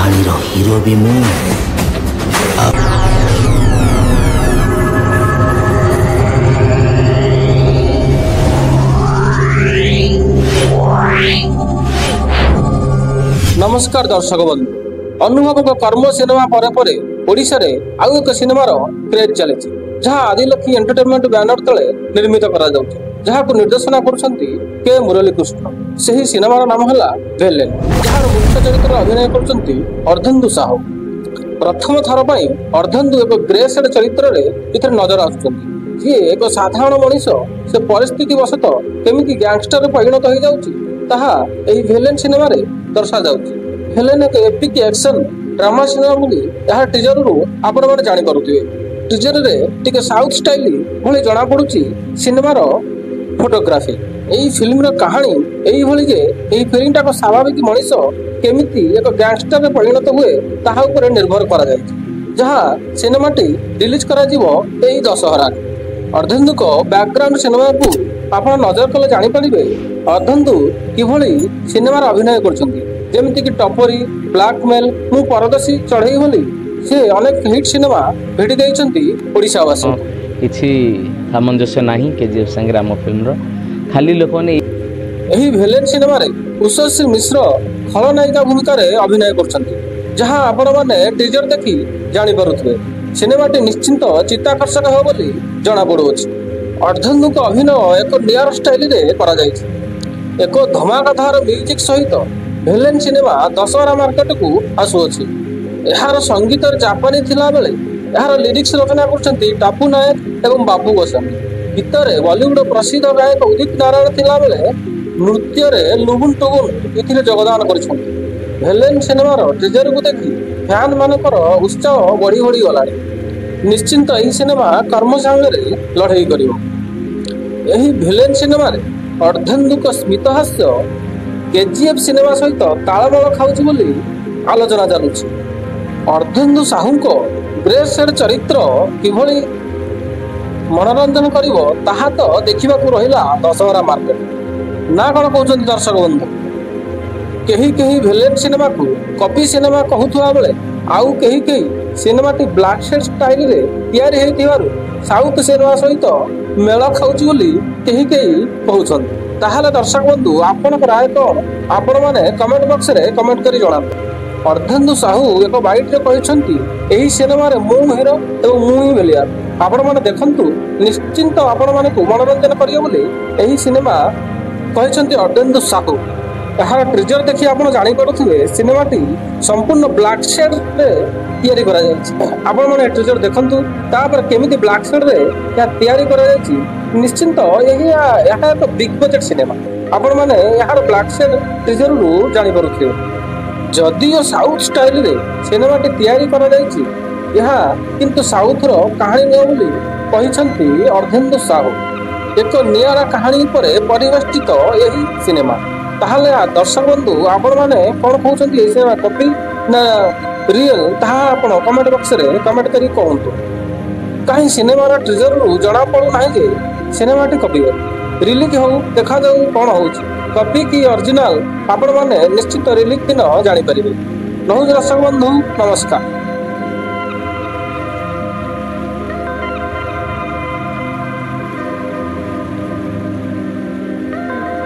କାହାଣୀର ହିରୋ ବି ମୁଁ। नमस्कार दर्शक बंधु, अनुभव कर्म सिनेमा पर ओडिशा रे आउ एक सिनेमार क्रेज चली जहाँ आदिलक्ष्मी एंटरटेनमेंट बैनर तले निर्मित करा जाउछि, जहाँ को निर्देशना करुछंती के मुरली कृष्ण। सही सिनेमार नाम हला भेलेन, जहाँ मुख्य चरित्र अभिनय करुछंती अर्धेन्दु साहू। प्रथम थर पई अर्धेन्दु एक ग्रे शेड चरित्र रे इथर नजर आछुछंती। जे एक साधारण मनीष से परिस्थिति वशत केमिति गैंगस्टर परिणत हो जाउछि ताहा एही भेलेन सिनेमा रे दर्शा जाउछि। भेलेन एक एपिक एक्शन ड्रामा सिनेमा बोली यह टीजर रु आपण माने जानि पारुथिबे। टीजर रे टिके साउथ स्टाइल भली जणा पडुछि सिनेमार फोटोग्राफी। एही फिल्म रो कहानी एही भली जे एही फिल्मटा को स्वाभाविक मनीष केमिति एक गैंगस्टर रे परिणत हुए ताहा ऊपर निर्भर करा जायछि, जहाँ सिनेमाटी रिलीज करा जिवो एही दशहरा। अर्धेन्दु को बैकग्राउंड सिनेमा को आपण नजर कले जानि परिबे अर्धेन्दु किभली सिनेमार अभिनय करछंती। जेमिति कि टपरी, ब्लैकमेल, मु परदसी चढ़ई भली से अनेक हिट सिनेमा भेटी देइछंती ओडिशावासी। किछि सामंजस्य नाही केजीएफ संगे राम फिल्म रो खाली लोकने एही भेलेन सिनेमा रे उषसी मिश्र खलनायिका भूमिका रे अभिनय करछंती, जहां आपण माने टीजर देखि जानि पारुथबे सिनेमाटी निश्चिंत चित्ताकर्षक हो बोली जणा पड़ुछि। अर्धेन्दु को अभिनय एक नियर स्टाइल रे करा जायछि। एक धमाकाधार म्यूजिक सहित भेलेन सिनेमा दशहरा मार्केट को आसुअछि। एहार संगीत जापानी थिला बेले एहार लिरिक्स रचना करछंती टापू नायक एवं बाबू गोस्वामी। गीतरे बॉलीवुड प्रसिद्ध गायक उदित नारायण थिला बेले नृत्य रे लुबुन टुबुन इथिले योगदान करछंती। भेलेन सिनेमार टीजर को देखि फैन मानकर उत्साह बढ़ी बढ़ी गलानी। निश्चिंत एही सिनेमा कर्म संगे लड़ाई करिवो। एही भेलेन सिनेमा रे अर्धेन्दु को स्मितहास्य केजीएफ सिनेमा सहित तालमेल खाउछि बोली आलोचना चलुछि। अर्धेन्दु साहू को ग्रे शेड चरित्र किभली मनोरंजन करिवो ताहा तो देखिबा को रहिला दशहरा मार्केट ना कौन कहउछन्ति दर्शक बंधु। केही केही भेलेन सिनेमा को कॉपी सिनेमा कहउथुआ बेले आउ केही केही सिनेमाटी ब्लैक शेड स्टाइल रे तैयारी हेतिबारु साउथ सिनेमा सहित मेल खाउछि बोली केही केही कहउछन्ति। ताहले दर्शक बंधु आपण राय कौन आपण माने कमेंट बॉक्स रे कमेंट करी जणाନ୍ତୁ। अर्धेन्दु साहू एक बाइट रे कहिसंती एही सिनेमा रे मु हीरो एवं मु ही विलियन। आपण माने देखंतु निश्चिंत आपण माने को मनोरंजन करियो बोली एही सिनेमा कहिसंती अर्धेन्दु साहू। एहार ट्रेजर देखि आपण जानि पडुथिबे सिनेमाटी संपूर्ण ब्लैक शेड रे तैयारी करा जायछि। आपण माने ट्रेजर देखंतु तापर केमिति ब्लैक शेड रे या तैयारी करा जायछि। निश्चिंत यही यहाँ एक बिग बजेट सिनेमा आपण माने यार ब्लैक शेड टीजर रु जानि परुथिबे। जदियो साउथ स्टाइल रे सिनेमाटी तैयारी करा जायछि यहाँ किंतु साउथ रो कहानी न बोली कहिसंती अर्धेन्दु साहू। एक नियारा कहानी परे परिवेष्टित यही सिनेमा। ताहले दर्शक बंधु आपण माने कोन कहउछंती ए सिनेमा कॉपी ना रियल ताहा आपण कमेंट बॉक्स रे कमेंट करी कहंतु। काहे सिनेमार ट्रेजर रु जणा पड़ू नाही जे सिनेमाटी कॉपी रिलीज हो देखा जाऊ कौन होउछि कॉपी की ओरिजिनल आपण माने निश्चित रिलीज दिन जानि परिबे। दर्शक बंधु नमस्कार।